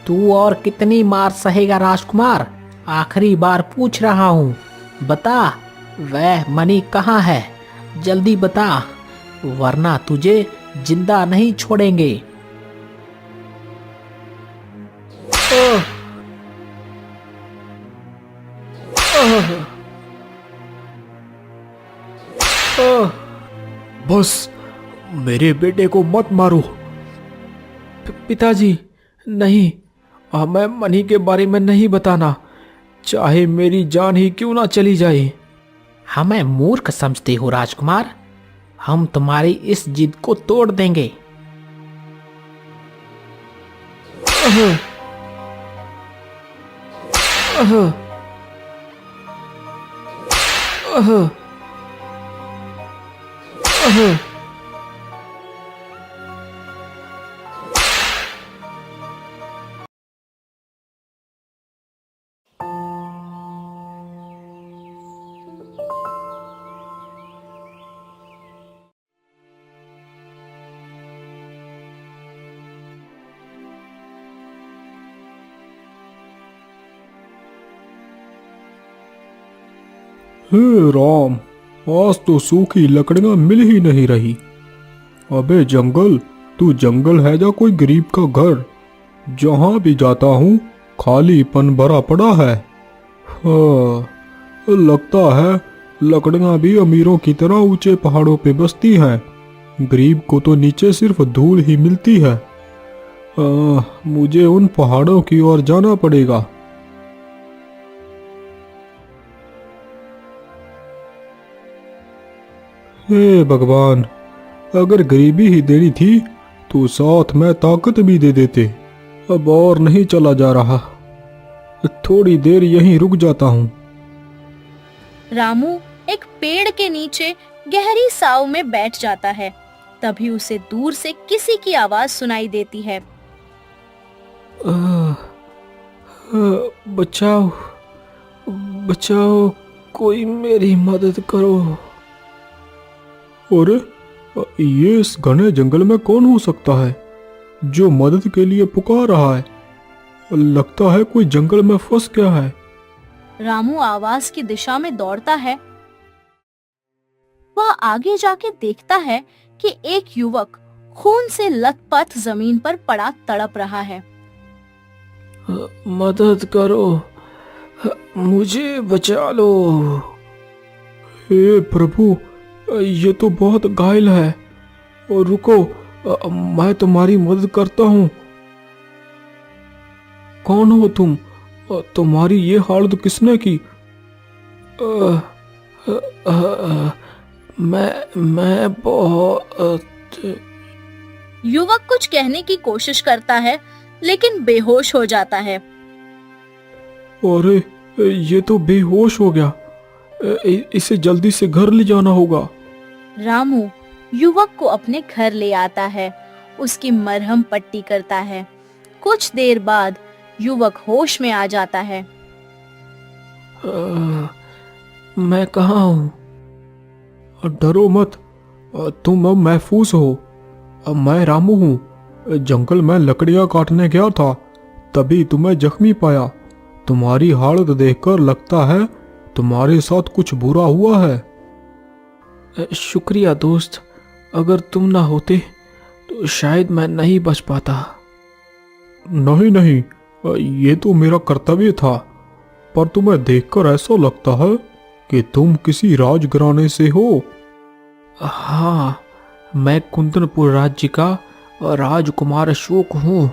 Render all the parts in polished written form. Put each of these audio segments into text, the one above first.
तू और कितनी मार सहेगा राजकुमार? आखिरी बार पूछ रहा हूँ, बता वह मणि कहाँ है? जल्दी बता, वरना तुझे जिंदा नहीं छोड़ेंगे। ओह, ओह, ओह, बस मेरे बेटे को मत मारो। पिताजी नहीं, हमें मणि के बारे में नहीं बताना, चाहे मेरी जान ही क्यों ना चली जाए। हमें मूर्ख समझते हो राजकुमार? हम तुम्हारी इस जिद को तोड़ देंगे। अह, अह, अह, अह। हे राम, आज तो सूखी लकड़ियां मिल ही नहीं रही। अबे जंगल, तू जंगल है या कोई गरीब का घर? जहां भी जाता हूँ खालीपन भरा पड़ा है। हाँ, लगता है लकड़ियां भी अमीरों की तरह ऊंचे पहाड़ों पे बसती हैं। गरीब को तो नीचे सिर्फ धूल ही मिलती है। मुझे उन पहाड़ों की ओर जाना पड़ेगा। हे भगवान, अगर गरीबी ही देनी थी तो साथ में ताकत भी दे देते। अब और नहीं चला जा रहा, थोड़ी देर यहीं रुक जाता हूँ। रामू एक पेड़ के नीचे गहरी साव में बैठ जाता है। तभी उसे दूर से किसी की आवाज सुनाई देती है। बचाओ, बचाओ, कोई मेरी मदद करो। अरे, ये इस घने जंगल में कौन हो सकता है जो मदद के लिए पुकार रहा है? लगता है कोई जंगल में फंस गया है। रामू आवाज की दिशा में दौड़ता है। वह आगे जाके देखता है कि एक युवक खून से लथपथ जमीन पर पड़ा तड़प रहा है। मदद करो, मुझे बचा लो। हे प्रभु, ये तो बहुत घायल है। और रुको, मैं तुम्हारी मदद करता हूँ। कौन हो तुम? तुम्हारी ये हालत किसने की? मैं बहुत। युवक कुछ कहने की कोशिश करता है लेकिन बेहोश हो जाता है। अरे, ये तो बेहोश हो गया। इसे जल्दी से घर ले जाना होगा। रामू युवक को अपने घर ले आता है, उसकी मरहम पट्टी करता है। कुछ देर बाद युवक होश में आ जाता है। मैं कहाँ हूँ? डरो मत, तुम अब महफूज हो। मैं रामू हूँ। जंगल में लकड़ियाँ काटने गया था, तभी तुम्हें जख्मी पाया। तुम्हारी हालत देखकर लगता है तुम्हारे साथ कुछ बुरा हुआ है। शुक्रिया दोस्त, अगर तुम ना होते तो शायद मैं नहीं बच पाता। नहीं नहीं, ये तो मेरा कर्तव्य था। पर तुम्हें देखकर ऐसा लगता है कि तुम किसी राजघराने से हो। हाँ, मैं कुंदनपुर राज्य का राजकुमार अशोक हूँ।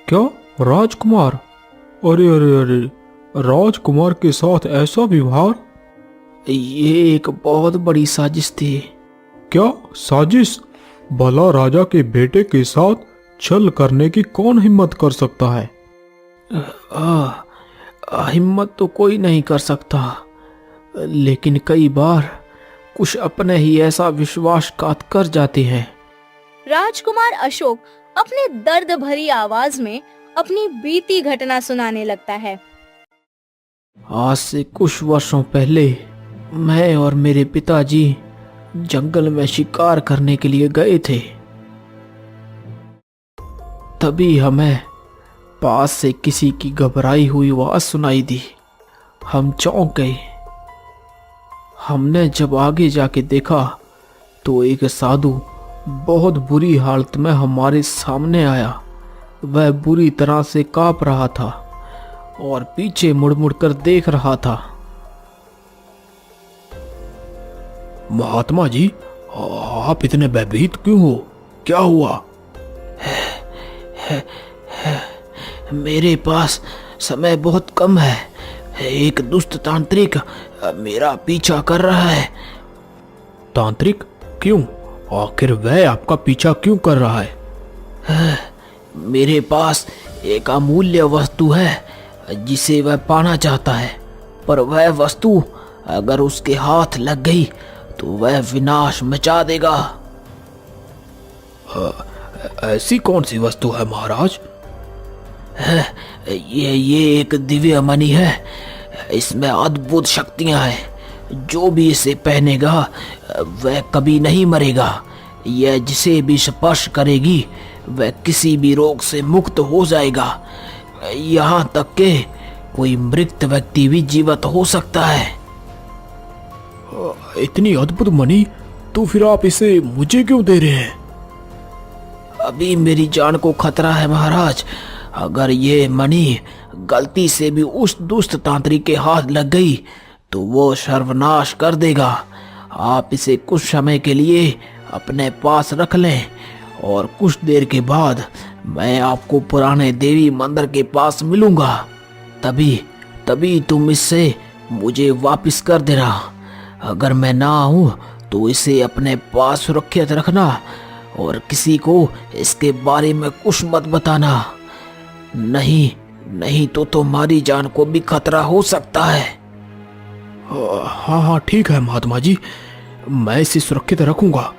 क्या, राजकुमार? अरे अरे अरे, राजकुमार के साथ ऐसा व्यवहार? ये एक बहुत बड़ी साजिश थी। क्या साजिश? भला राजा के बेटे के साथ छल करने की कौन हिम्मत कर सकता है? हिम्मत तो कोई नहीं कर सकता, लेकिन कई बार कुछ अपने ही ऐसा विश्वासघात कर जाते हैं। राजकुमार अशोक अपने दर्द भरी आवाज में अपनी बीती घटना सुनाने लगता है। आज से कुछ वर्षों पहले मैं और मेरे पिताजी जंगल में शिकार करने के लिए गए थे। तभी हमें पास से किसी की घबराई हुई आवाज सुनाई दी। हम चौंक गए। हमने जब आगे जाके देखा तो एक साधु बहुत बुरी हालत में हमारे सामने आया। वह बुरी तरह से कांप रहा था और पीछे मुड़ मुड़ कर देख रहा था। महात्मा जी, आप इतने भयभीत क्यों हो? क्या हुआ? मेरे पास समय बहुत कम है। एक दुष्ट तांत्रिक मेरा पीछा कर रहा है। तांत्रिक? क्यों? आखिर वह आपका पीछा क्यों कर रहा है? मेरे पास एक अमूल्य वस्तु है जिसे वह पाना चाहता है, पर वह वस्तु अगर उसके हाथ लग गई तो वह विनाश मचा देगा। ऐसी कौन सी वस्तु है महाराज? ये एक दिव्य मणि है। इसमें अद्भुत शक्तियां हैं। जो भी इसे पहनेगा वह कभी नहीं मरेगा। यह जिसे भी स्पर्श करेगी वह किसी भी रोग से मुक्त हो जाएगा। यहाँ तक कि कोई मृत व्यक्ति भी जीवित हो सकता है। इतनी अद्भुत मणि, तो फिर आप इसे मुझे क्यों दे रहे हैं? अभी मेरी जान को खतरा है महाराज। अगर ये मणि गलती से भी उस दुष्ट तांत्रिक के हाथ लग गई तो वो सर्वनाश कर देगा। आप इसे कुछ समय के लिए अपने पास रख लें और कुछ देर के बाद मैं आपको पुराने देवी मंदिर के पास मिलूंगा। तभी तुम इससे मुझे वापस कर देना। अगर मैं ना आऊं तो इसे अपने पास सुरक्षित रखना और किसी को इसके बारे में कुछ मत बताना। नहीं तो तुम्हारी जान को भी खतरा हो सकता है। हाँ, ठीक है महात्मा जी, मैं इसे सुरक्षित रखूंगा।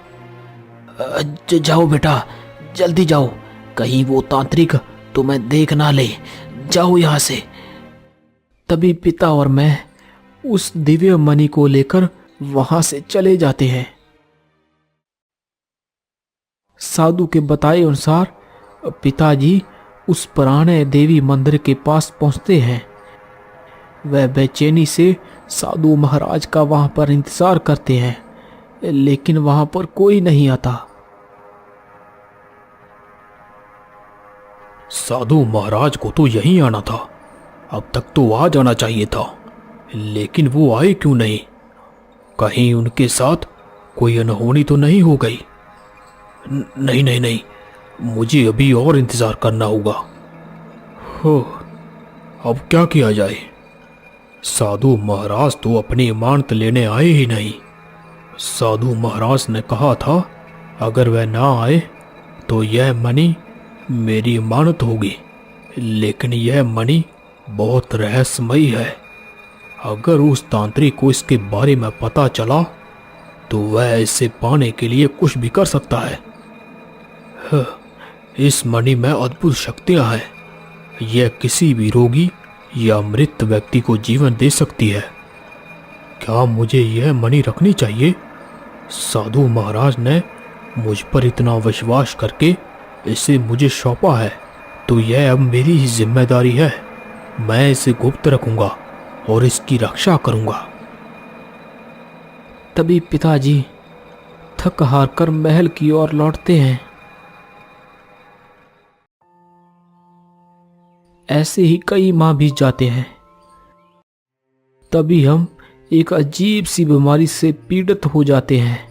जाओ बेटा, जल्दी जाओ, कहीं वो तांत्रिक तुम्हें देख ना ले। जाओ यहाँ से। तभी पिता और मैं उस दिव्य मणि को लेकर वहां से चले जाते हैं। साधु के बताए अनुसार पिताजी उस पुराने देवी मंदिर के पास पहुंचते हैं। वह बेचैनी से साधु महाराज का वहां पर इंतजार करते हैं, लेकिन वहां पर कोई नहीं आता। साधु महाराज को तो यहीं आना था। अब तक तो आ जाना चाहिए था, लेकिन वो आए क्यों नहीं? कहीं उनके साथ कोई अनहोनी तो नहीं हो गई? नहीं, मुझे अभी और इंतजार करना होगा। हो, अब क्या किया जाए? साधु महाराज तो अपनी इमानत लेने आए ही नहीं। साधु महाराज ने कहा था अगर वह ना आए तो यह मणि मेरी इमानत होगी, लेकिन यह मणि बहुत रहस्यमयी है। अगर उस तांत्रिक को इसके बारे में पता चला तो वह इसे पाने के लिए कुछ भी कर सकता है। इस मणि में अद्भुत शक्तियां हैं। यह किसी भी रोगी या मृत व्यक्ति को जीवन दे सकती है। क्या मुझे यह मणि रखनी चाहिए? साधु महाराज ने मुझ पर इतना विश्वास करके इसे मुझे सौंपा है, तो यह अब मेरी ही जिम्मेदारी है। मैं इसे गुप्त रखूंगा और इसकी रक्षा करूंगा। तभी पिताजी थक हार कर महल की ओर लौटते हैं। ऐसे ही कई माह बीत जाते हैं। तभी हम एक अजीब सी बीमारी से पीड़ित हो जाते हैं।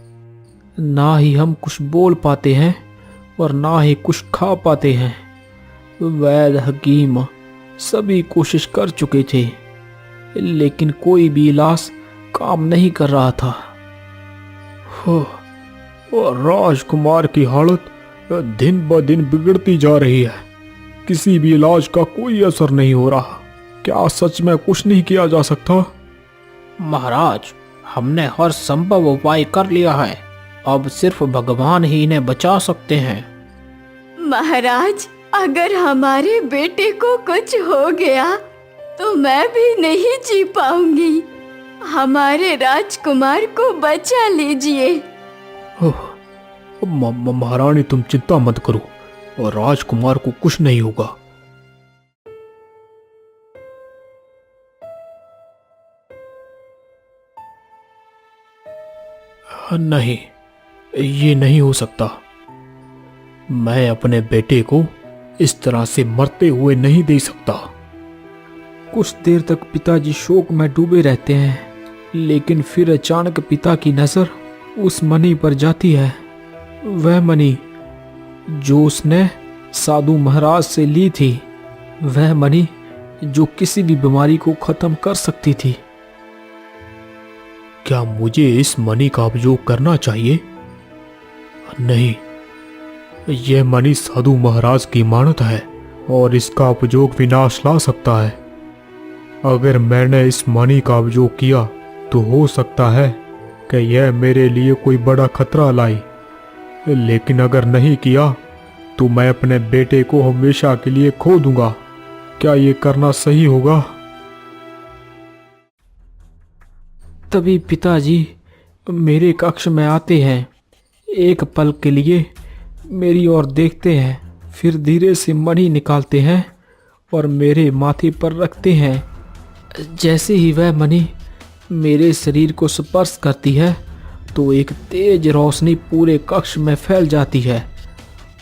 ना ही हम कुछ बोल पाते हैं और ना ही कुछ खा पाते हैं। वैद्य हकीम सभी कोशिश कर चुके थे, लेकिन कोई भी इलाज काम नहीं कर रहा था। और राजकुमार की हालत दिन ब दिन बिगड़ती जा रही है। किसी भी इलाज का कोई असर नहीं हो रहा। क्या सच में कुछ नहीं किया जा सकता? महाराज, हमने हर संभव उपाय कर लिया है। अब सिर्फ भगवान ही इन्हें बचा सकते हैं। महाराज, अगर हमारे बेटे को कुछ हो गया तो मैं भी नहीं जी पाऊंगी। हमारे राजकुमार को बचा लीजिए। महारानी तुम चिंता मत करो और राजकुमार को कुछ नहीं होगा। नहीं, ये नहीं हो सकता। मैं अपने बेटे को इस तरह से मरते हुए नहीं देख सकता। कुछ देर तक पिताजी शोक में डूबे रहते हैं, लेकिन फिर अचानक पिता की नजर उस मणि पर जाती है। वह मणि जो उसने साधु महाराज से ली थी, वह मणि जो किसी भी बीमारी को खत्म कर सकती थी। क्या मुझे इस मणि का उपयोग करना चाहिए? नहीं, यह मणि साधु महाराज की मानत है और इसका उपयोग विनाश ला सकता है। अगर मैंने इस मणि का उपयोग किया तो हो सकता है कि यह मेरे लिए कोई बड़ा खतरा लाई, लेकिन अगर नहीं किया तो मैं अपने बेटे को हमेशा के लिए खो दूंगा। क्या ये करना सही होगा? तभी पिताजी मेरे कक्ष में आते हैं, एक पल के लिए मेरी ओर देखते हैं, फिर धीरे से मणि निकालते हैं और मेरे माथे पर रखते हैं। जैसे ही वह मणि मेरे शरीर को स्पर्श करती है तो एक तेज रोशनी पूरे कक्ष में फैल जाती है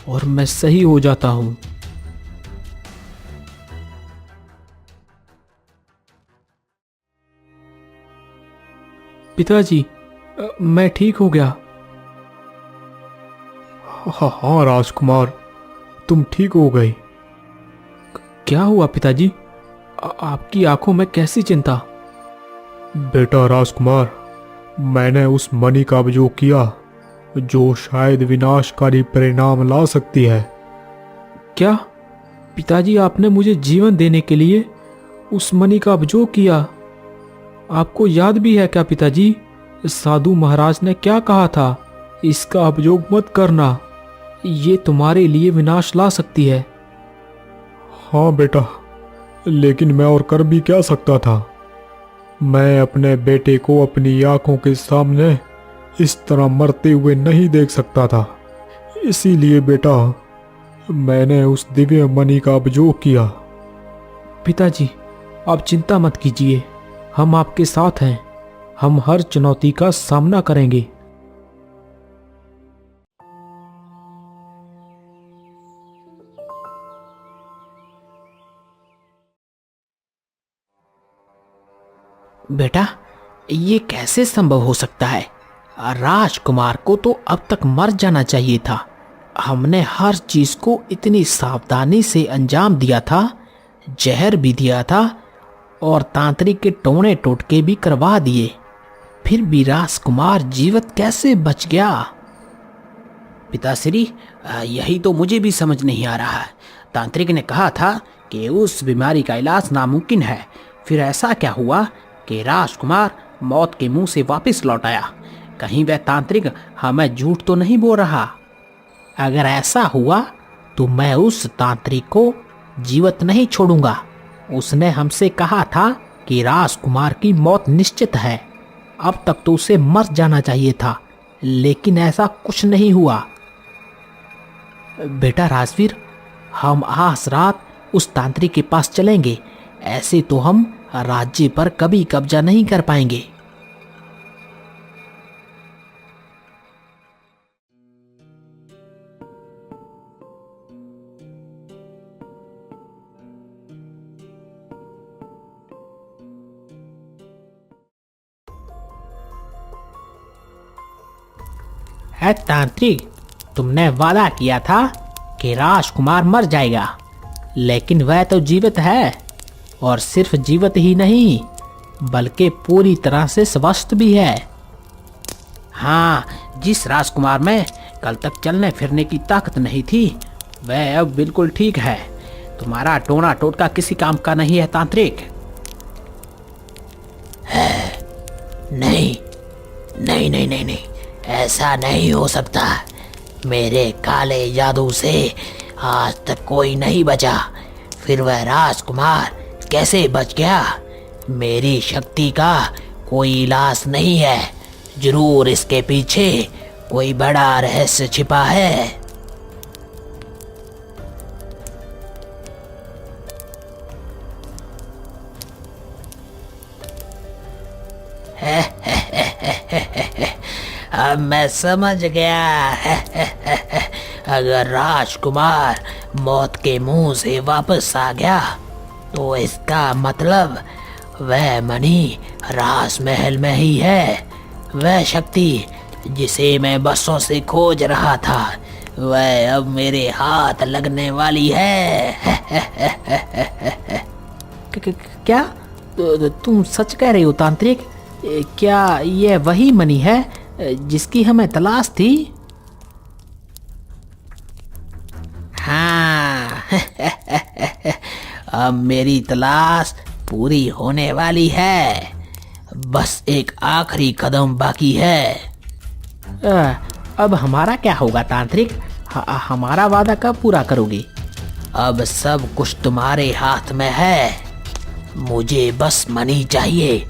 और मैं सही हो जाता हूँ। पिताजी, मैं ठीक हो गया। हाँ राजकुमार, तुम ठीक हो गए। क्या हुआ पिताजी? आपकी आंखों में कैसी चिंता? बेटा राजकुमार, मैंने उस मणि का उपयोग किया जो शायद विनाशकारी परिणाम ला सकती है। क्या पिताजी, आपने मुझे जीवन देने के लिए उस मणि का उपयोग किया? आपको याद भी है क्या पिताजी, साधु महाराज ने क्या कहा था? इसका उपयोग मत करना, ये तुम्हारे लिए विनाश ला सकती है। हाँ बेटा, लेकिन मैं और कर भी क्या सकता था? मैं अपने बेटे को अपनी आंखों के सामने इस तरह मरते हुए नहीं देख सकता था। इसीलिए बेटा, मैंने उस दिव्य मणि का उपयोग किया। पिताजी, आप चिंता मत कीजिए, हम आपके साथ हैं। हम हर चुनौती का सामना करेंगे। बेटा, ये कैसे संभव हो सकता है? राजकुमार को तो अब तक मर जाना चाहिए था। हमने हर चीज को इतनी सावधानी से अंजाम दिया था, जहर भी दिया था और तांत्रिक के टोने टोटके भी करवा दिए, फिर भी राजकुमार जीवित कैसे बच गया? पिताश्री, यही तो मुझे भी समझ नहीं आ रहा है। तांत्रिक ने कहा था कि उस बीमारी का इलाज नामुमकिन है, फिर ऐसा क्या हुआ कि राजकुमार मौत के मुंह से वापस लौट आया? कहीं वह तांत्रिक हमें झूठ तो नहीं बोल रहा? अगर ऐसा हुआ तो मैं उस तांत्रिक को जीवित नहीं छोड़ूंगा। उसने हमसे कहा था कि राजकुमार की मौत निश्चित है। अब तक तो उसे मर जाना चाहिए था, लेकिन ऐसा कुछ नहीं हुआ। बेटा राजवीर, हम आज रात उस तांत्रिक के पास चलेंगे। ऐसे तो हम राज्य पर कभी कब्जा नहीं कर पाएंगे। है तांत्रिक, तुमने वादा किया था कि राजकुमार मर जाएगा, लेकिन वह तो जीवित है, और सिर्फ जीवित ही नहीं बल्कि पूरी तरह से स्वस्थ भी है। हाँ, जिस राजकुमार में कल तक चलने फिरने की ताकत नहीं थी, वह अब बिल्कुल ठीक है। तुम्हारा टोना टोटका किसी काम का नहीं है तांत्रिक। नहीं नहीं नहीं नहीं नहीं, ऐसा नहीं हो सकता। मेरे काले जादू से आज तक कोई नहीं बचा, फिर वह राजकुमार कैसे बच गया? मेरी शक्ति का कोई इलाज नहीं है। जरूर इसके पीछे कोई बड़ा रहस्य छिपा है। अब मैं समझ गया। अगर राजकुमार मौत के मुंह से वापस आ गया तो इसका मतलब वह मणि राजमहल में ही है। वह शक्ति जिसे मैं बरसों से खोज रहा था वह अब मेरे हाथ लगने वाली है। क्या तुम सच कह रहे हो तांत्रिक? क्या यह वही मणि है जिसकी हमें तलाश थी? हाँ। अब मेरी तलाश पूरी होने वाली है। बस एक आखिरी कदम बाकी है। अब हमारा क्या होगा तांत्रिक? हमारा वादा कब पूरा करोगे? अब सब कुछ तुम्हारे हाथ में है। मुझे बस मणि चाहिए।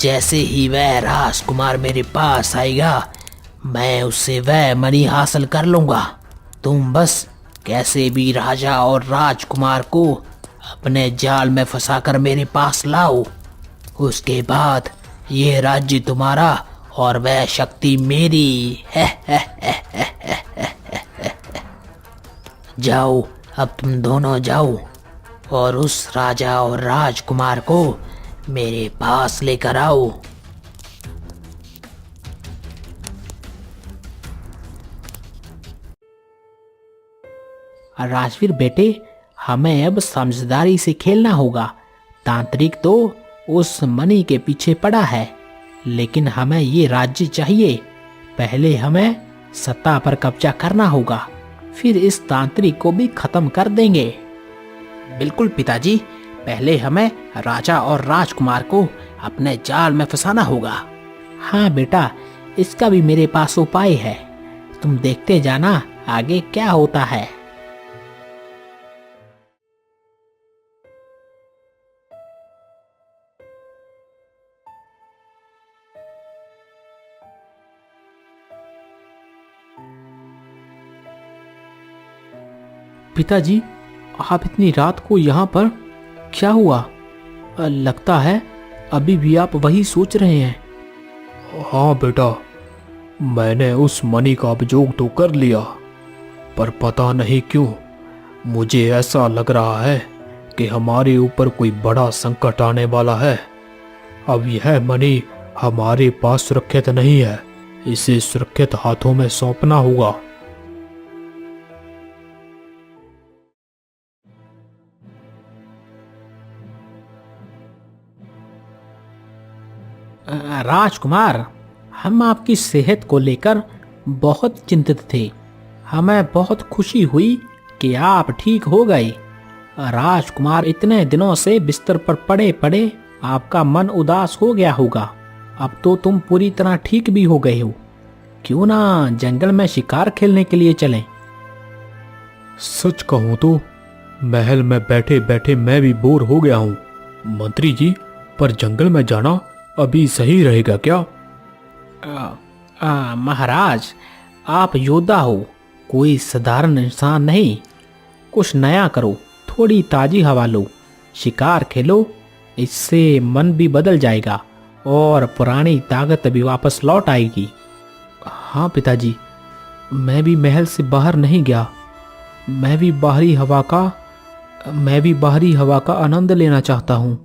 जैसे ही वह राजकुमार मेरे पास आएगा मैं उससे वह मणि हासिल कर लूंगा। तुम बस कैसे भी राजा और राजकुमार को अपने जाल में फंसाकर मेरे पास लाओ। उसके बाद ये राज्य तुम्हारा और वह शक्ति मेरी। जाओ, अब तुम दोनों जाओ और उस राजा और राजकुमार को मेरे पास लेकर आओ। राजवीर बेटे, हमें अब समझदारी से खेलना होगा। तांत्रिक तो उस मणि के पीछे पड़ा है, लेकिन हमें ये राज्य चाहिए। पहले हमें सत्ता पर कब्जा करना होगा, फिर इस तांत्रिक को भी खत्म कर देंगे। बिल्कुल पिताजी, पहले हमें राजा और राजकुमार को अपने जाल में फंसाना होगा। हाँ बेटा, इसका भी मेरे पास उपाय है। तुम देखते जाना आगे क्या होता है। पिताजी, आप इतनी रात को यहाँ पर क्या हुआ? लगता है अभी भी आप वही सोच रहे हैं। हाँ बेटा, मैंने उस मणि का उपयोग तो कर लिया, पर पता नहीं क्यों मुझे ऐसा लग रहा है कि हमारे ऊपर कोई बड़ा संकट आने वाला है। अब यह मणि हमारे पास सुरक्षित नहीं है, इसे सुरक्षित हाथों में सौंपना होगा। राजकुमार, हम आपकी सेहत को लेकर बहुत चिंतित थे। हमें बहुत खुशी हुई कि आप ठीक हो गए। राजकुमार, इतने दिनों से बिस्तर पर पड़े पड़े आपका मन उदास हो गया होगा। अब तो तुम पूरी तरह ठीक भी हो गए हो। क्यों ना जंगल में शिकार खेलने के लिए चलें? सच कहूं तो महल में बैठे बैठे मैं भी बोर हो गया हूँ। मंत्री जी, पर जंगल में जाना अभी सही रहेगा क्या? महाराज, आप योद्धा हो, कोई साधारण इंसान नहीं। कुछ नया करो, थोड़ी ताजी हवा लो, शिकार खेलो। इससे मन भी बदल जाएगा और पुरानी ताकत भी वापस लौट आएगी। हाँ पिताजी, मैं भी महल से बाहर नहीं गया। मैं भी बाहरी हवा का आनंद लेना चाहता हूँ।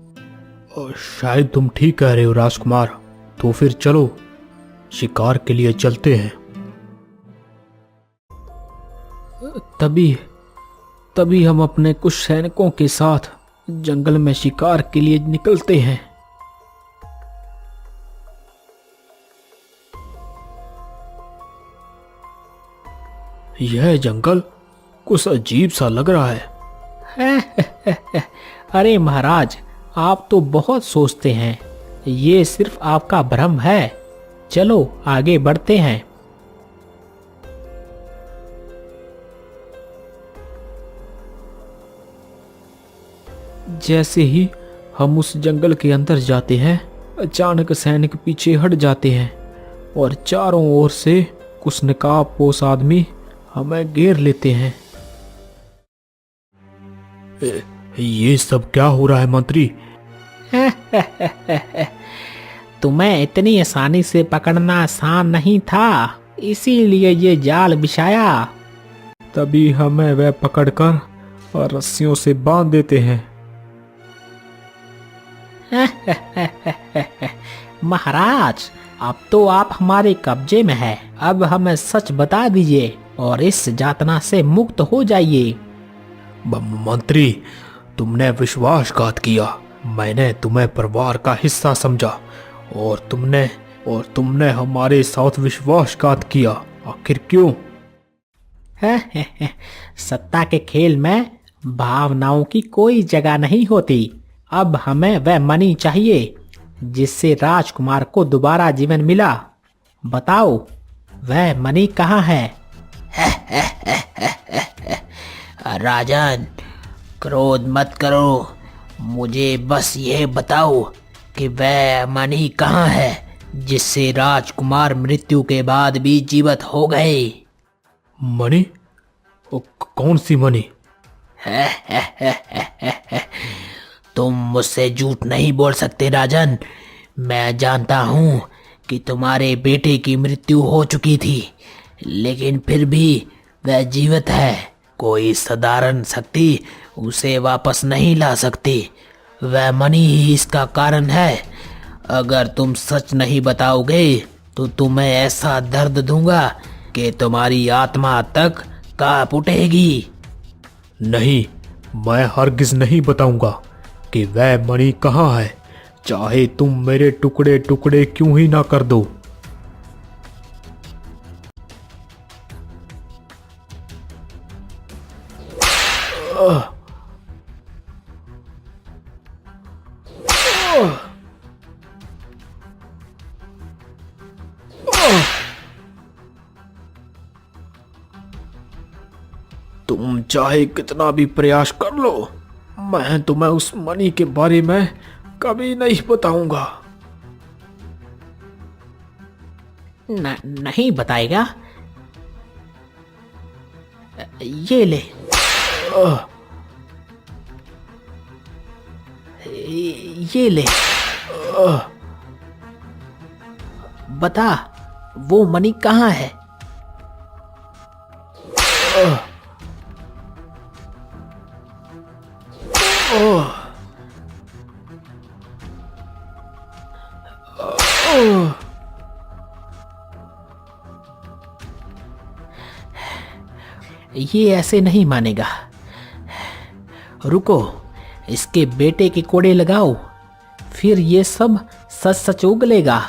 शायद तुम ठीक कह रहे हो राजकुमार। तो फिर चलो, शिकार के लिए चलते हैं। तभी हम अपने कुछ सैनिकों के साथ जंगल में शिकार के लिए निकलते हैं। यह जंगल कुछ अजीब सा लग रहा है। अरे महाराज, आप तो बहुत सोचते हैं। ये सिर्फ आपका भ्रम है। चलो आगे बढ़ते हैं। जैसे ही हम उस जंगल के अंदर जाते हैं। अचानक सैनिक पीछे हट जाते हैं और चारों ओर से कुछ नकाबपोश आदमी हमें घेर लेते हैं। ये सब क्या हो रहा है मंत्री? तुम्हें इतनी आसानी से पकड़ना आसान नहीं था, इसीलिए ये जाल बिछाया। तभी हमें वह पकड़कर और रस्सियों से बांध देते हैं। महाराज, अब तो आप हमारे कब्जे में हैं। अब हमें सच बता दीजिए और इस यातना से मुक्त हो जाइए। मंत्री, तुमने विश्वासघात किया। मैंने तुम्हें परिवार का हिस्सा समझा और तुमने हमारे साथ विश्वासघात किया। आखिर क्यों? सत्ता के खेल में भावनाओं की कोई जगह नहीं होती। अब हमें वह मणि चाहिए जिससे राजकुमार को दोबारा जीवन मिला। बताओ, वह मणि कहाँ है? राजन, क्रोध मत करो। मुझे बस यह बताओ कि वह मणि कहाँ है जिससे राजकुमार मृत्यु के बाद भी जीवित हो गए। मणि? कौन सी मणि? तुम मुझसे झूठ नहीं बोल सकते राजन। मैं जानता हूँ कि तुम्हारे बेटे की मृत्यु हो चुकी थी, लेकिन फिर भी वह जीवित है। कोई साधारण शक्ति उसे वापस नहीं ला सकती। वह मणि ही इसका कारण है। अगर तुम सच नहीं बताओगे तो तुम्हें ऐसा दर्द दूंगा कि तुम्हारी आत्मा तक कांप उठेगी। नहीं, मैं हरगिज नहीं बताऊंगा कि वह मणि कहाँ है, चाहे तुम मेरे टुकड़े टुकड़े क्यों ही ना कर दो। तुम चाहे कितना भी प्रयास कर लो, मैं तुम्हें उस मणि के बारे में कभी नहीं बताऊंगा। नहीं बताएगा? ये ले। ये ले। बता, वो मणि कहाँ है? ये ऐसे नहीं मानेगा। रुको, इसके बेटे के कोड़े लगाओ, फिर ये सब सच सच उगलेगा।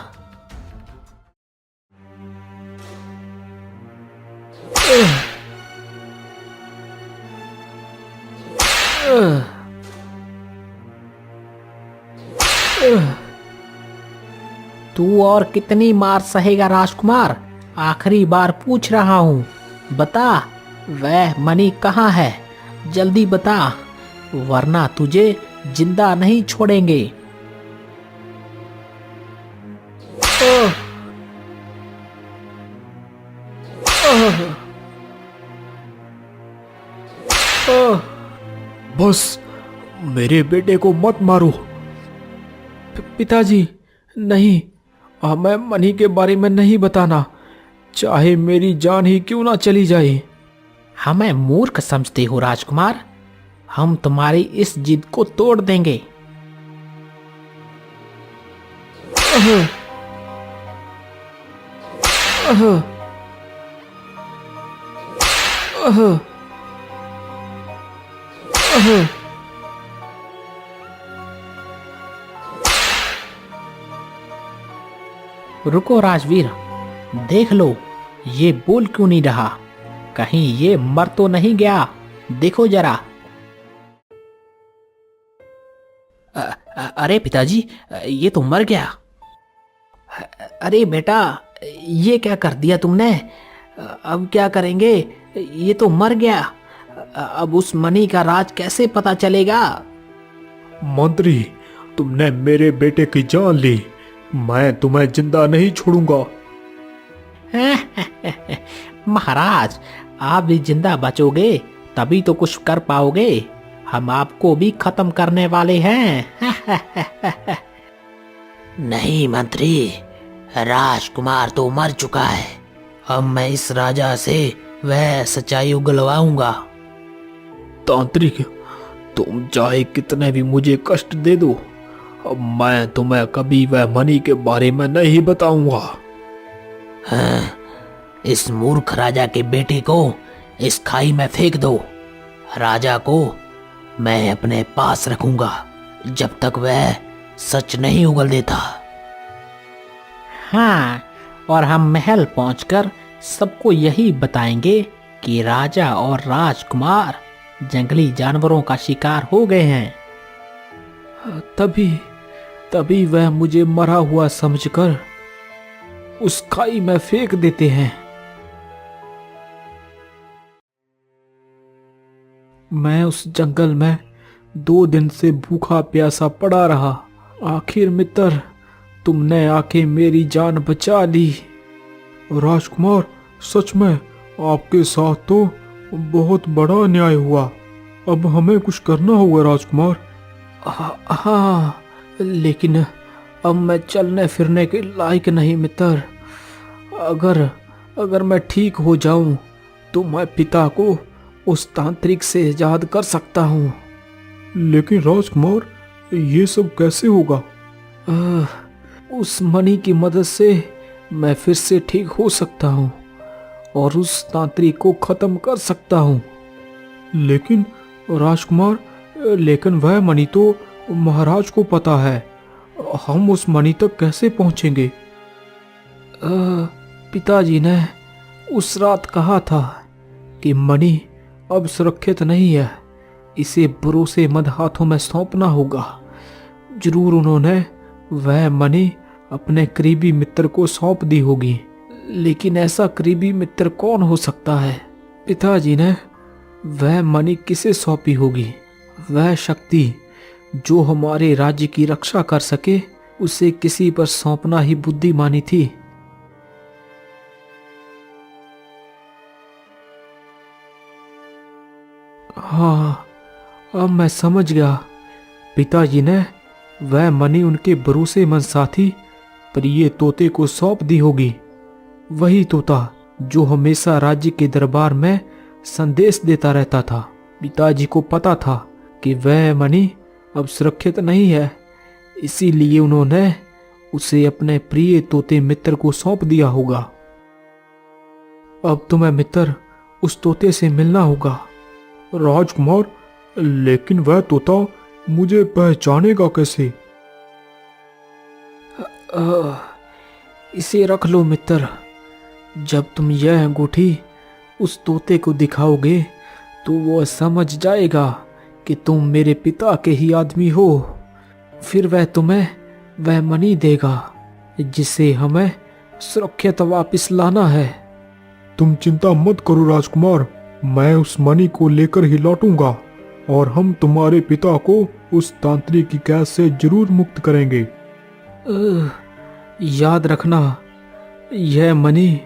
तू और कितनी मार सहेगा राजकुमार? आखिरी बार पूछ रहा हूँ, बता, वह मणि कहाँ है? जल्दी बता, वरना तुझे जिंदा नहीं छोड़ेंगे। बस, मेरे बेटे को मत मारो। पिताजी, नहीं, हमें मणि के बारे में नहीं बताना, चाहे मेरी जान ही क्यों ना चली जाए। हमें मूर्ख समझते हो राजकुमार? हम तुम्हारी इस जिद को तोड़ देंगे। रुको राजवीर, देख लो, ये बोल क्यों नहीं रहा? कहीं ये मर तो नहीं गया? देखो जरा। अरे पिताजी, ये तो मर गया। अरे बेटा, ये क्या कर दिया तुमने? अब क्या करेंगे? ये तो मर गया। अब उस मणि का राज कैसे पता चलेगा? मंत्री, तुमने मेरे बेटे की जान ली, मैं तुम्हें जिंदा नहीं छोड़ूंगा। महाराज, आप भी जिंदा बचोगे तभी तो कुछ कर पाओगे। हम आपको भी खत्म करने वाले हैं। नहीं मंत्री, राजकुमार तो मर चुका है। अब मैं इस राजा से वह सच्चाई उगलवाऊंगा। तांत्रिक, तुम चाहे कितने भी मुझे कष्ट दे दो, अब मैं तुम्हें कभी वह मणि के बारे में नहीं बताऊंगा। हाँ, इस मूर्ख राजा के बेटे को इस खाई में फेंक दो। राजा को मैं अपने पास रखूंगा जब तक वह सच नहीं उगल देता। हाँ, और हम महल पहुंचकर सबको यही बताएंगे कि राजा और राजकुमार जंगली जानवरों का शिकार हो गए हैं। तभी वह मुझे मरा हुआ समझकर उस खाई में फेंक देते हैं। मैं उस जंगल में 2 दिन से भूखा प्यासा पड़ा रहा। आखिर मित्र, तुमने आके मेरी जान बचा ली। राजकुमार, सच में आपके साथ तो बहुत बड़ा अन्याय हुआ। अब हमें कुछ करना होगा राजकुमार। हाँ, लेकिन अब मैं चलने फिरने के लायक नहीं मित्र। अगर मैं ठीक हो जाऊं तो मैं पिता को उस तांत्रिक से आजाद कर सकता हूँ। लेकिन राजकुमार, ये सब कैसे होगा? उस मणि की मदद से मैं फिर से ठीक हो सकता हूँ और उस तांत्रिक को खत्म कर सकता हूँ। लेकिन राजकुमार, वह मणि तो महाराज को पता है। हम उस मणि तक कैसे पहुँचेंगे? पिताजी ने उस रात कहा था कि मणि अब सुरक्षित नहीं है, इसे भरोसेमंद हाथों में सौंपना होगा। जरूर उन्होंने वह मणि अपने करीबी मित्र को सौंप दी होगी, लेकिन ऐसा करीबी मित्र कौन हो सकता है? पिताजी ने वह मणि किसे सौंपी होगी? वह शक्ति जो हमारे राज्य की रक्षा कर सके, उसे किसी पर सौंपना ही बुद्धिमानी थी। हाँ, अब मैं समझ गया। पिताजी ने वह मणि उनके भरोसेमंद साथी प्रिय तोते को सौंप दी होगी। वही तोता जो हमेशा राज्य के दरबार में संदेश देता रहता था। पिताजी को पता था कि वह मणि अब सुरक्षित नहीं है, इसीलिए उन्होंने उसे अपने प्रिय तोते मित्र को सौंप दिया होगा। अब तुम्हें मित्र उस तोते से मिलना होगा। राजकुमार, लेकिन वह तोता मुझे पहचानेगा कैसे? इसे रख लो मित्र। जब तुम यह अंगूठी उस तोते को दिखाओगे तो वह समझ जाएगा कि तुम मेरे पिता के ही आदमी हो। फिर वह तुम्हें वह मणि देगा जिसे हमें सुरक्षित वापस लाना है। तुम चिंता मत करो राजकुमार, मैं उस मणि को लेकर ही लौटूंगा और हम तुम्हारे पिता को उस तांत्रिक की कैद से जरूर मुक्त करेंगे। याद रखना, यह मणि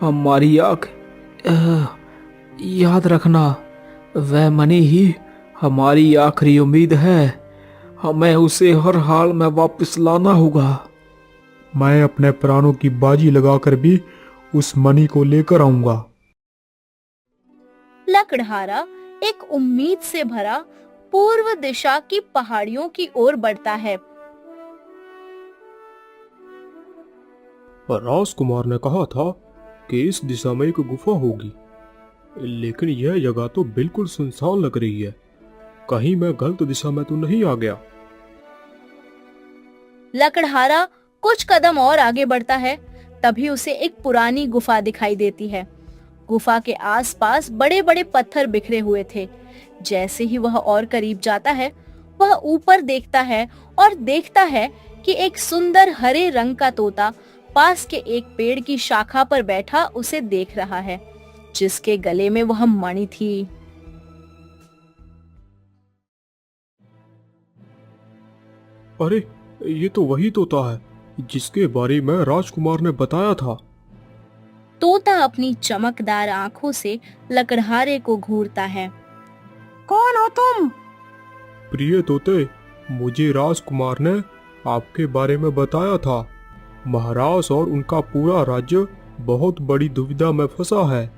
हमारी आँख, याद रखना, वह मणि ही हमारी आखिरी उम्मीद है। हमें उसे हर हाल में वापस लाना होगा। मैं अपने प्राणों की बाजी लगाकर भी उस मणि को लेकर आऊंगा। लकड़हारा एक उम्मीद से भरा पूर्व दिशा की पहाड़ियों की ओर बढ़ता है। राजकुमार ने कहा था कि इस दिशा में एक गुफा होगी, लेकिन यह जगह तो बिल्कुल सुनसान लग रही है। कहीं मैं गलत दिशा में तो नहीं आ गया? लकड़हारा कुछ कदम और आगे बढ़ता है, तभी उसे एक पुरानी गुफा दिखाई देती है। गुफा के आसपास बड़े बड़े पत्थर बिखरे हुए थे। जैसे ही वह और करीब जाता है, वह ऊपर देखता है और देखता है कि एक सुंदर हरे रंग का तोता पास के एक पेड़ की शाखा पर बैठा उसे देख रहा है, जिसके गले में वह मणि थी। अरे, ये तो वही तोता है जिसके बारे में राजकुमार ने बताया था। तोता अपनी चमकदार आंखों से लकड़हारे को घूरता है। कौन हो तुम? प्रिय तोते, मुझे राजकुमार ने आपके बारे में बताया था। महाराज और उनका पूरा राज्य बहुत बड़ी दुविधा में फंसा है।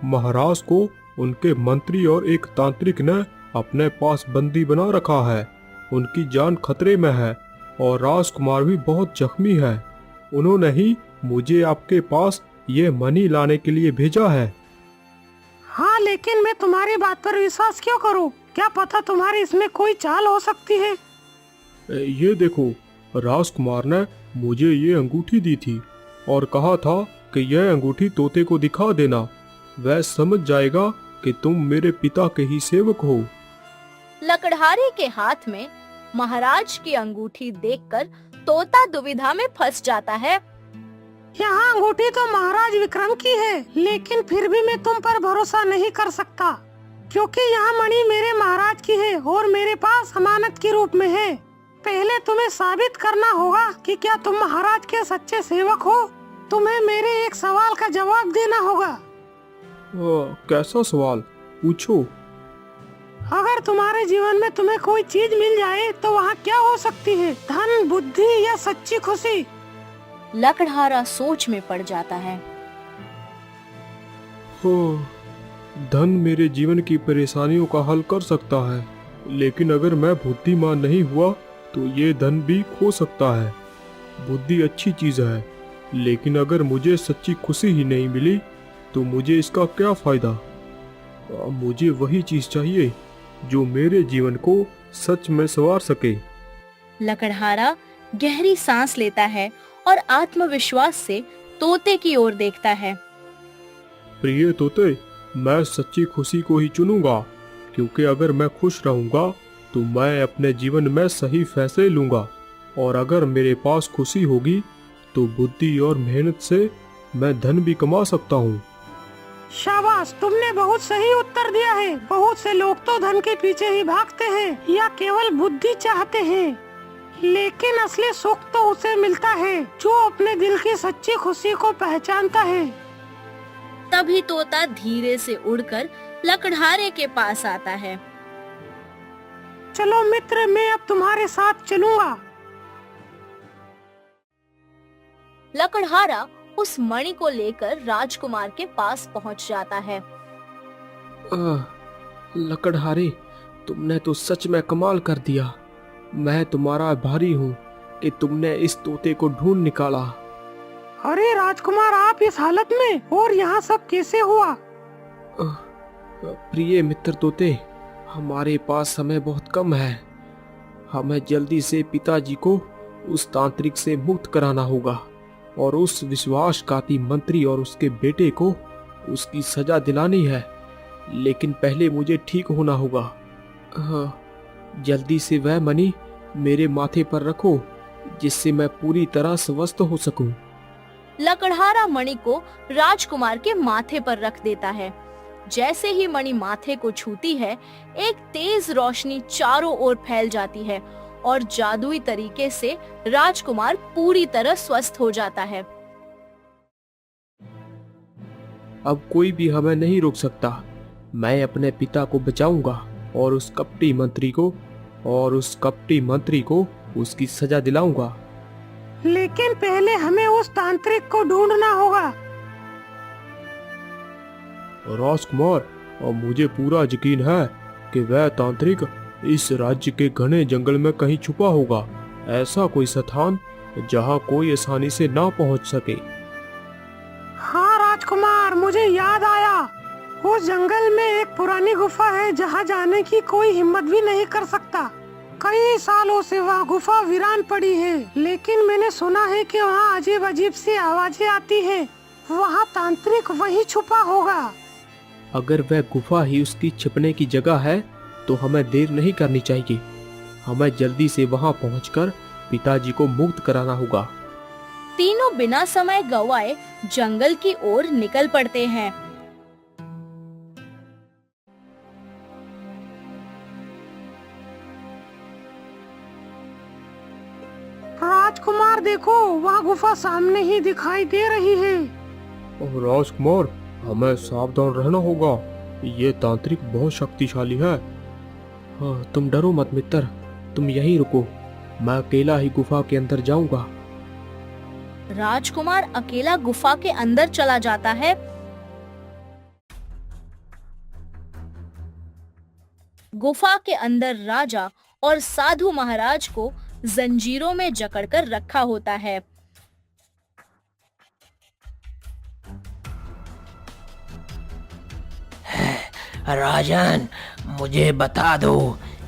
महाराज को उनके मंत्री और एक तांत्रिक ने अपने पास बंदी बना रखा है। उनकी जान खतरे में है और राजकुमार भी बहुत जख्मी है। उन्होंने ही मुझे आपके पास ये मणि लाने के लिए भेजा है। हाँ, लेकिन मैं तुम्हारी बात पर विश्वास क्यों करूं? क्या पता तुम्हारी इसमें कोई चाल हो सकती है। ये देखो, राजकुमार ने मुझे ये अंगूठी दी थी और कहा था कि यह अंगूठी तोते को दिखा देना। वह समझ जाएगा कि तुम मेरे पिता के ही सेवक हो। लकड़हारे के हाथ में महाराज की अंगूठी देखकर तोता दुविधा में फंस जाता है। यहाँ अंगूठी तो महाराज विक्रम की है, लेकिन फिर भी मैं तुम पर भरोसा नहीं कर सकता, क्योंकि यहाँ मणि मेरे महाराज की है और मेरे पास अमानत के रूप में है। पहले तुम्हें साबित करना होगा कि क्या तुम महाराज के सच्चे सेवक हो। तुम्हें मेरे एक सवाल का जवाब देना होगा। कैसा सवाल? पूछो। अगर तुम्हारे जीवन में तुम्हें कोई चीज मिल जाए तो वहाँ क्या हो सकती है? धन, बुद्धि या सच्ची खुशी? लकड़हारा सोच में पड़ जाता है। धन मेरे जीवन की परेशानियों का हल कर सकता है, लेकिन अगर मैं बुद्धिमान नहीं हुआ तो ये धन भी खो सकता है। बुद्धि अच्छी चीज है, लेकिन अगर मुझे सच्ची खुशी ही नहीं मिली तो मुझे इसका क्या फायदा? मुझे वही चीज चाहिए जो मेरे जीवन को सच में संवार सके। लकड़हारा गहरी सांस लेता है और आत्मविश्वास से तोते की ओर देखता है। प्रिय तोते, मैं सच्ची खुशी को ही चुनूंगा, क्योंकि अगर मैं खुश रहूंगा तो मैं अपने जीवन में सही फैसले लूंगा, और अगर मेरे पास खुशी होगी तो बुद्धि और मेहनत से मैं धन भी कमा सकता हूँ। शाबाश, तुमने बहुत सही उत्तर दिया है। बहुत से लोग तो धन के पीछे ही भागते हैं या केवल बुद्धि चाहते हैं, लेकिन असली सुख तो उसे मिलता है जो अपने दिल की सच्ची खुशी को पहचानता है। तभी तोता धीरे से उड़कर लकड़हारे के पास आता है। चलो मित्र, मैं अब तुम्हारे साथ चलूंगा। लकड़हारा उस मणि को लेकर राजकुमार के पास पहुंच जाता है। लकड़हारे, तुमने तो सच में कमाल कर दिया। मैं तुम्हारा आभारी हूँ कि तुमने इस तोते को ढूंढ निकाला। अरे राजकुमार, आप इस हालत में, और यहाँ सब कैसे हुआ? प्रिय मित्र तोते, हमारे पास समय बहुत कम है। हमें जल्दी से पिताजी को उस तांत्रिक से मुक्त कराना होगा और उस विश्वासघाती मंत्री और उसके बेटे को उसकी सजा दिलानी है। लेकिन पहले मुझे ठीक होना होगा। जल्दी से वह मणि मेरे माथे पर रखो, जिससे मैं पूरी तरह स्वस्थ हो सकूं। लकड़हारा मणि को राजकुमार के माथे पर रख देता है। जैसे ही मणि माथे को छूती है, एक तेज रोशनी चारों ओर फैल जाती है और जादुई तरीके से राजकुमार पूरी तरह स्वस्थ हो जाता है। अब कोई भी हमें नहीं रोक सकता। मैं अपने पिता को बचाऊंगा और उस कपटी मंत्री को उसकी सजा दिलाऊंगा। लेकिन पहले हमें उस तांत्रिक को ढूंढना होगा। राजकुमार, और मुझे पूरा यकीन है कि वह तांत्रिक इस राज्य के घने जंगल में कहीं छुपा होगा। ऐसा कोई स्थान जहां कोई आसानी से ना पहुंच सके। हाँ राजकुमार, मुझे याद आया। उस जंगल में एक पुरानी गुफा है जहाँ जाने की कोई हिम्मत भी नहीं कर सकता। कई सालों से वह गुफा वीरान पड़ी है, लेकिन मैंने सुना है कि वहाँ अजीब अजीब सी आवाजें आती हैं। वहाँ तांत्रिक वही छुपा होगा। अगर वह गुफा ही उसकी छिपने की जगह है तो हमें देर नहीं करनी चाहिए। हमें जल्दी से वहां पहुंचकर पिताजी को मुक्त कराना होगा। तीनों बिना समय गवाए जंगल की ओर निकल पड़ते हैं। राजकुमार देखो, वहाँ गुफा सामने ही दिखाई दे रही है। और राजकुमार, हमें सावधान रहना होगा। ये तांत्रिक बहुत शक्तिशाली है। हाँ, तुम डरो मत मित्र, तुम यहीं रुको, मैं अकेला ही गुफा के अंदर जाऊंगा। राजकुमार अकेला गुफा के अंदर चला जाता है। गुफा के अंदर राजा और साधु महाराज को जंजीरों में जकड़कर रखा होता है। राजन, मुझे बता दो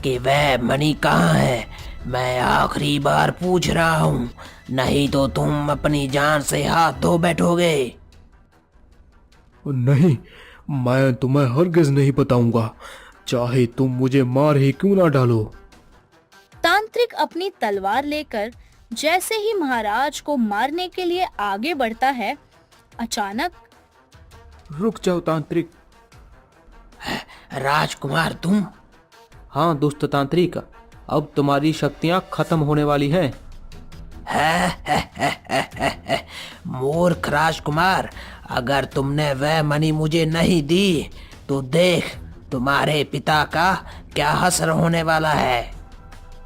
कि वह मणि कहाँ है। मैं आखिरी बार पूछ रहा हूँ, नहीं तो तुम अपनी जान से हाथ धो बैठोगे। नहीं, मैं तुम्हें हरगिज नहीं बताऊंगा, चाहे तुम मुझे मार ही क्यों ना डालो। तांत्रिक अपनी तलवार लेकर जैसे ही महाराज को मारने के लिए आगे बढ़ता है, अचानक रुक जाओ तांत्रिक। राजकुमार तुम? हाँ दुष्ट तांत्रिक, अब तुम्हारी शक्तियां खत्म होने वाली हैं। मूर्ख राजकुमार, अगर तुमने वह मणि मुझे नहीं दी तो देख तुम्हारे पिता का क्या हश्र होने वाला है।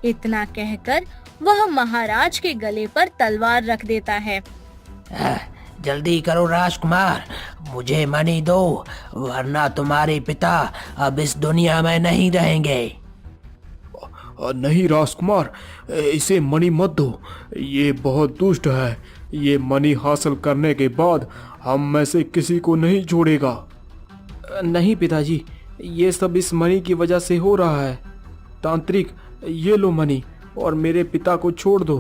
इतना कहकर वह महाराज के गले पर तलवार रख देता है। जल्दी करो राजकुमार, मुझे मणि दो, वरना तुम्हारे पिता अब इस दुनिया में नहीं रहेंगे। नहीं राजकुमार, इसे मणि मत दो, ये बहुत दुष्ट है। ये मणि हासिल करने के बाद हम में से किसी को नहीं छोड़ेगा। नहीं पिताजी, ये सब इस मणि की वजह से हो रहा है। तांत्रिक, ये लो मणि और मेरे पिता को छोड़ दो।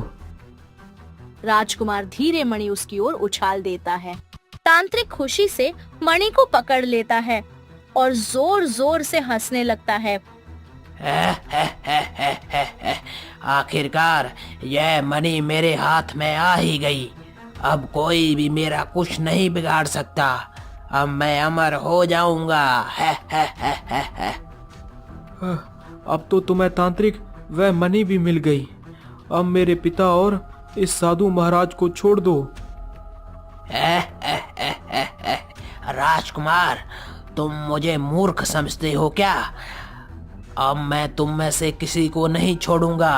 राजकुमार धीरे मणि उसकी ओर उछाल देता है। तांत्रिक खुशी से मणि को पकड़ लेता है और जोर जोर से हंसने लगता है। आखिरकार यह मणि मेरे हाथ में आ ही गई। अब कोई भी मेरा कुछ नहीं बिगाड़ सकता। अब मैं अमर हो जाऊंगा। अब तो तुम्हें तांत्रिक वह मणि भी मिल गई। अब मेरे पिता और इस साधु महाराज को छोड़ दो। राजकुमार, तुम मुझे मूर्ख समझते हो क्या? अब मैं तुम में से किसी को नहीं छोड़ूंगा।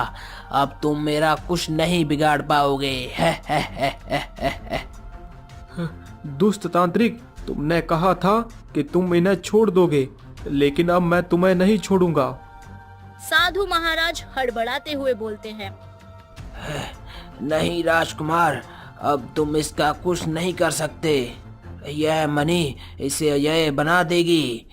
अब तुम मेरा कुछ नहीं बिगाड़ पाओगे। दुष्ट तांत्रिक, तुमने कहा था कि तुम इन्हें छोड़ दोगे, लेकिन अब मैं तुम्हें नहीं छोड़ूंगा। साधु महाराज हड़बड़ाते हुए बोलते हैं। नहीं राजकुमार, अब तुम इसका कुछ नहीं कर सकते। यह मणि इसे यह बना देगी।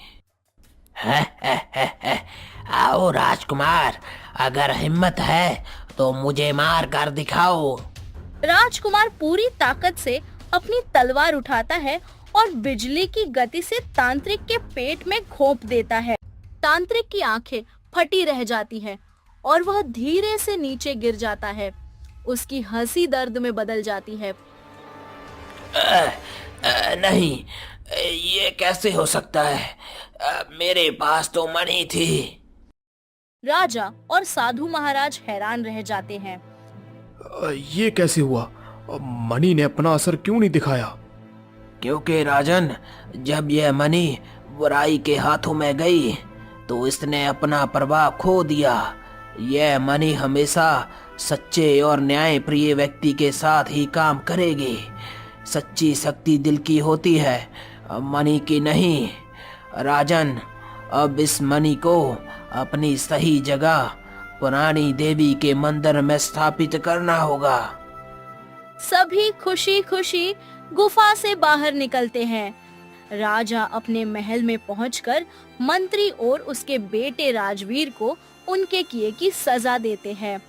आओ राजकुमार, अगर हिम्मत है तो मुझे मार कर दिखाओ। राजकुमार पूरी ताकत से अपनी तलवार उठाता है और बिजली की गति से तांत्रिक के पेट में घोंप देता है। तांत्रिक की आंखें फटी रह जाती हैं और वह धीरे से नीचे गिर जाता है। उसकी हंसी दर्द में बदल जाती है। नहीं, ये कैसे हो सकता है? मेरे पास तो मणि थी। राजा और साधु महाराज हैरान रह जाते हैं। ये कैसे हुआ? मणि ने अपना असर क्यों नहीं दिखाया? क्योंकि राजन, जब यह मणि बुराई के हाथों में गई तो इसने अपना प्रभाव खो दिया। यह मणि हमेशा सच्चे और न्याय प्रिय व्यक्ति के साथ ही काम करेगी। सच्ची शक्ति दिल की होती है, मणि की नहीं। राजन, अब इस मणि को अपनी सही जगह पुरानी देवी के मंदिर में स्थापित करना होगा। सभी खुशी खुशी गुफा से बाहर निकलते हैं। राजा अपने महल में पहुंचकर मंत्री और उसके बेटे राजवीर को उनके किए की सजा देते हैं।